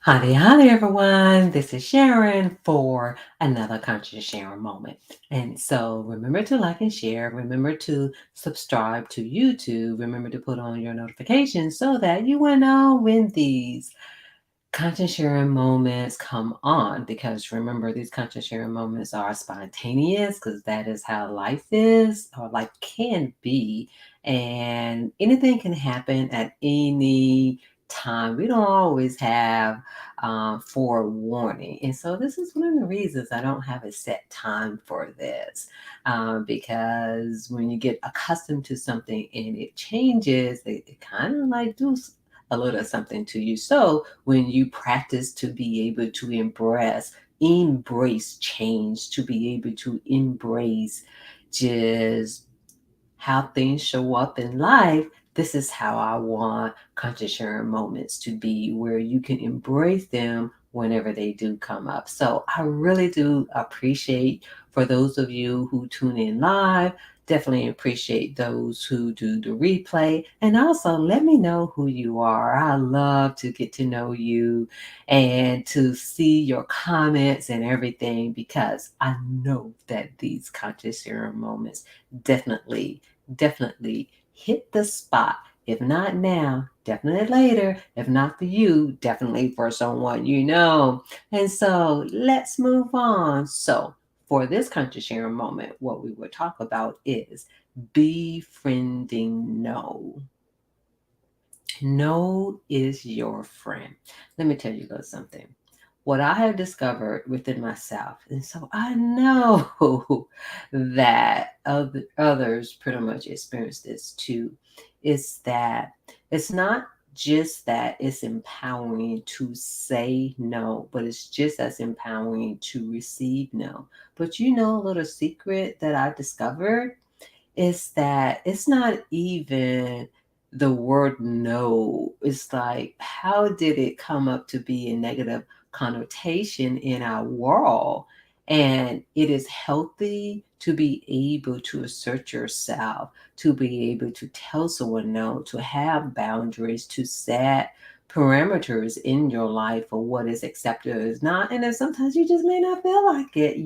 Howdy, howdy, everyone. This is Sharon for another Conscious Sharon moment. And so remember to like and share. Remember to subscribe to YouTube. Remember to put on your notifications so that you will know when these conscious sharing moments come on, because remember, these conscious sharing moments are spontaneous because that is how life is or life can be, and anything can happen at any time. We don't always have forewarning, and so this is one of the reasons I don't have a set time for this, because when you get accustomed to something and it changes, it kind of like do a little something to you. So when you practice to be able to embrace change, to be able to embrace just how things show up in life, this is how I want conscious sharing moments to be, where you can embrace them whenever they do come up. So I really do appreciate for those of you who tune in live. Definitely appreciate those who do the replay. And also let me know who you are. I love to get to know you and to see your comments and everything, because I know that these conscious sharing moments definitely hit the spot. If not now, definitely later. If not for you, definitely for someone you know. And so let's move on. So, for this conscious sharing moment, what we will talk about is befriending no. No is your friend. Let me tell you a little something. What I have discovered within myself, and so I know that others pretty much experience this too, is that it's not just that it's empowering to say no, but it's just as empowering to receive no. But you know, a little secret that I discovered is that it's not even the word no. It's like, how did it come up to be a negative connotation in our world? And it is healthy to be able to assert yourself, to be able to tell someone no, to have boundaries, to set parameters in your life for what is accepted or is not. And then sometimes you just may not feel like it.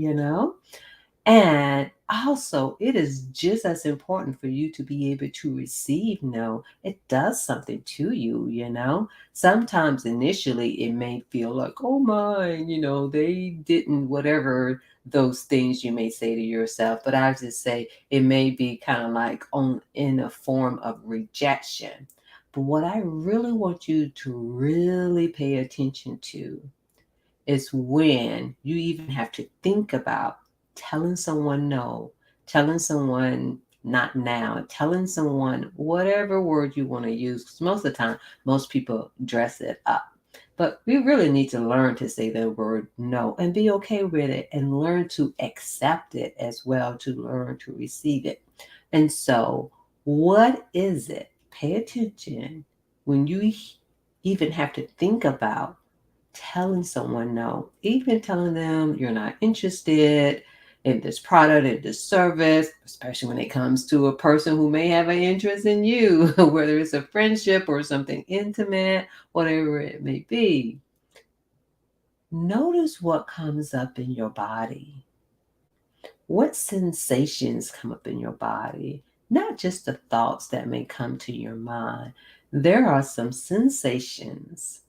And also, it is just as important for you to be able to receive no. It does something to you. Sometimes initially it may feel like, oh my, they didn't, whatever those things you may say to yourself. But I just say it may be kind of like on in a form of rejection. But what I really want you to really pay attention to is when you even have to think about telling someone no, telling someone not now, telling someone whatever word you want to use. Because most of the time, most people dress it up. But we really need to learn to say the word no and be okay with it, and learn to accept it as well, to learn to receive it. And so, what is it? Pay attention when you even have to think about telling someone no, even telling them you're not interested in this product or this service, especially when it comes to a person who may have an interest in you, whether it's a friendship or something intimate, whatever it may be. Notice what comes up in your body. What sensations come up in your body? Not just the thoughts that may come to your mind. There are some sensations,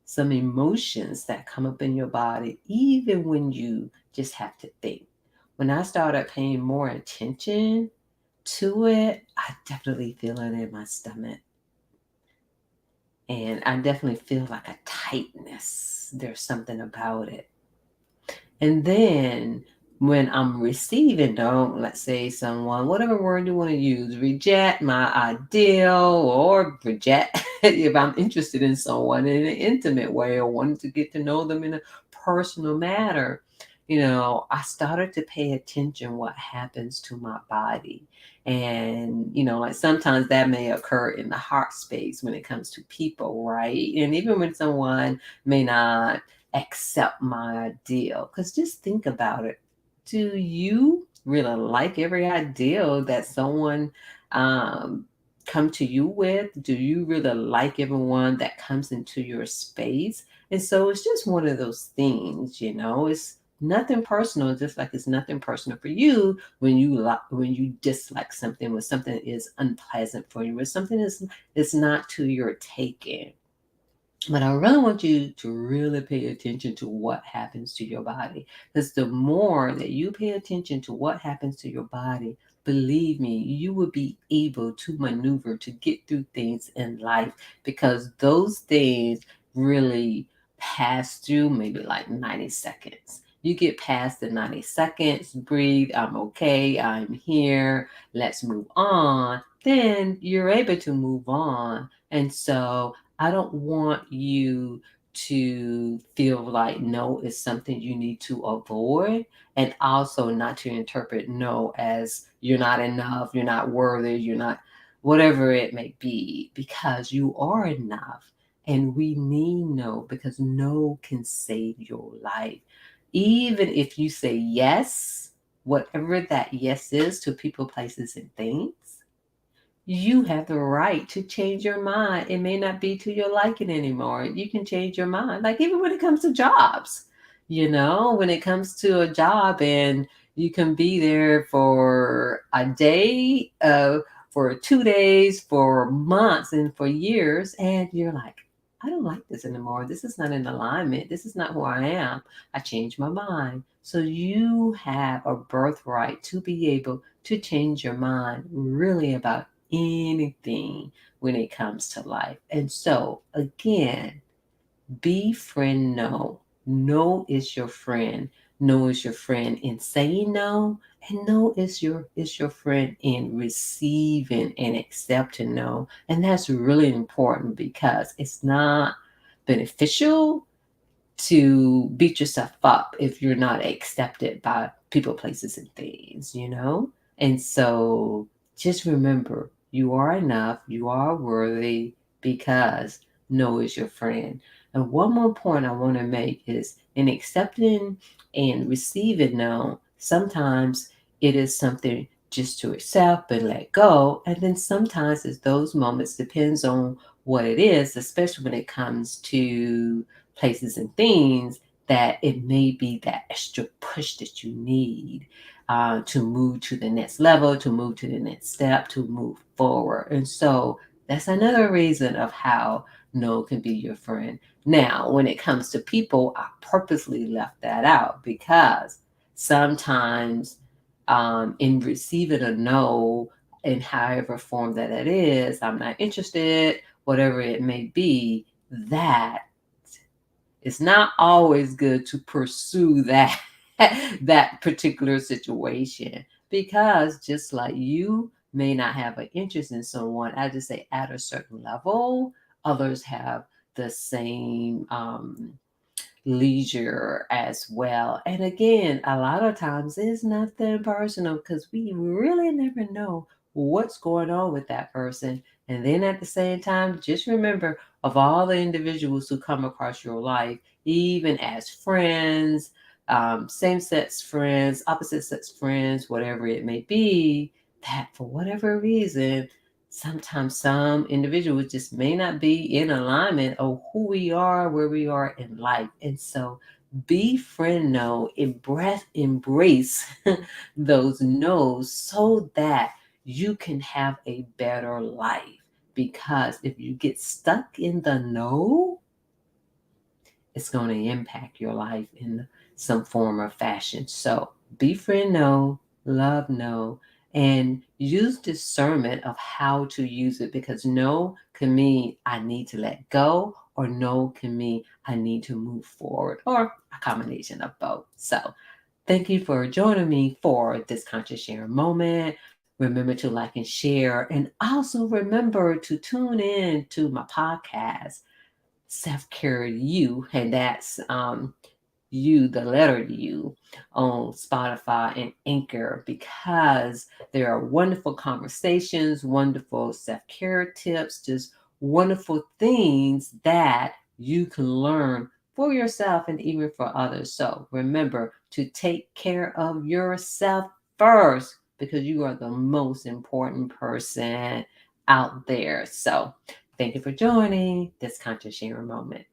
some emotions that come up in your body, even when you just have to think. When I started paying more attention to it, I definitely feel it in my stomach. And I definitely feel like a tightness. There's something about it. And then when I'm receiving, don't, let's say someone, whatever word you want to use, reject my ideal, or reject if I'm interested in someone in an intimate way or wanting to get to know them in a personal manner, I started to pay attention what happens to my body. And, like sometimes that may occur in the heart space when it comes to people, right? And even when someone may not accept my ideal. Because just think about it. Do you really like every ideal that someone um, come to you with? Do you really like everyone that comes into your space? And so it's just one of those things, it's nothing personal, just like it's nothing personal for you when you dislike something, when something is unpleasant for you, when something is not to your taking. But I really want you to really pay attention to what happens to your body. Because the more that you pay attention to what happens to your body, believe me, you will be able to maneuver to get through things in life, because those things really pass through maybe like 90 seconds. You get past the 90 seconds, breathe, I'm okay, I'm here, let's move on. Then you're able to move on. And so I don't want you to feel like no is something you need to avoid, and also not to interpret no as you're not enough, you're not worthy, you're not whatever it may be, because you are enough. And we need no, because no can save your life. Even if you say yes, whatever that yes is to people, places, and things, you have the right to change your mind. It may not be to your liking anymore. You can change your mind. Like even when it comes to jobs, when it comes to a job and you can be there for a day, for 2 days, for months, and for years, and you're like, I don't like this anymore. This is not in alignment. This is not who I am. I changed my mind. So you have a birthright to be able to change your mind really about anything when it comes to life. And so, again, befriend no. No is your friend. No is your friend in saying no, and no is your friend in receiving and accepting no. And that's really important, because it's not beneficial to beat yourself up if you're not accepted by people, places, and things. And so just remember, you are enough, you are worthy, because no is your friend. And one more point I want to make is, in accepting and receiving no, sometimes it is something just to accept and let go. And then sometimes it's those moments, depends on what it is, especially when it comes to places and things, that it may be that extra push that you need to move to the next level, to move to the next step, to move forward. And so that's another reason of how no can be your friend. Now, when it comes to people, I purposely left that out, because sometimes in receiving a no, in however form that it is, I'm not interested, whatever it may be, that it's not always good to pursue that that particular situation, because just like you may not have an interest in someone, I just say at a certain level, others have the same leisure as well. And again, a lot of times it's nothing personal, because we really never know what's going on with that person. And then at the same time, just remember, of all the individuals who come across your life, even as friends, same sex friends, opposite sex friends, whatever it may be, that for whatever reason, sometimes some individuals just may not be in alignment of who we are, where we are in life. And so befriend no, embrace those no's, so that you can have a better life. Because if you get stuck in the no, it's going to impact your life in some form or fashion. So befriend no, love no, and use discernment of how to use it, because no can mean I need to let go, or no can mean I need to move forward, or a combination of both. So thank you for joining me for this conscious share moment. Remember to like and share, and also remember to tune in to my podcast, Self Care You, and that's you, the letter U, on Spotify and Anchor, because there are wonderful conversations, wonderful self care tips, just wonderful things that you can learn for yourself and even for others. So remember to take care of yourself first, because you are the most important person out there. So thank you for joining this conscious sharing moment.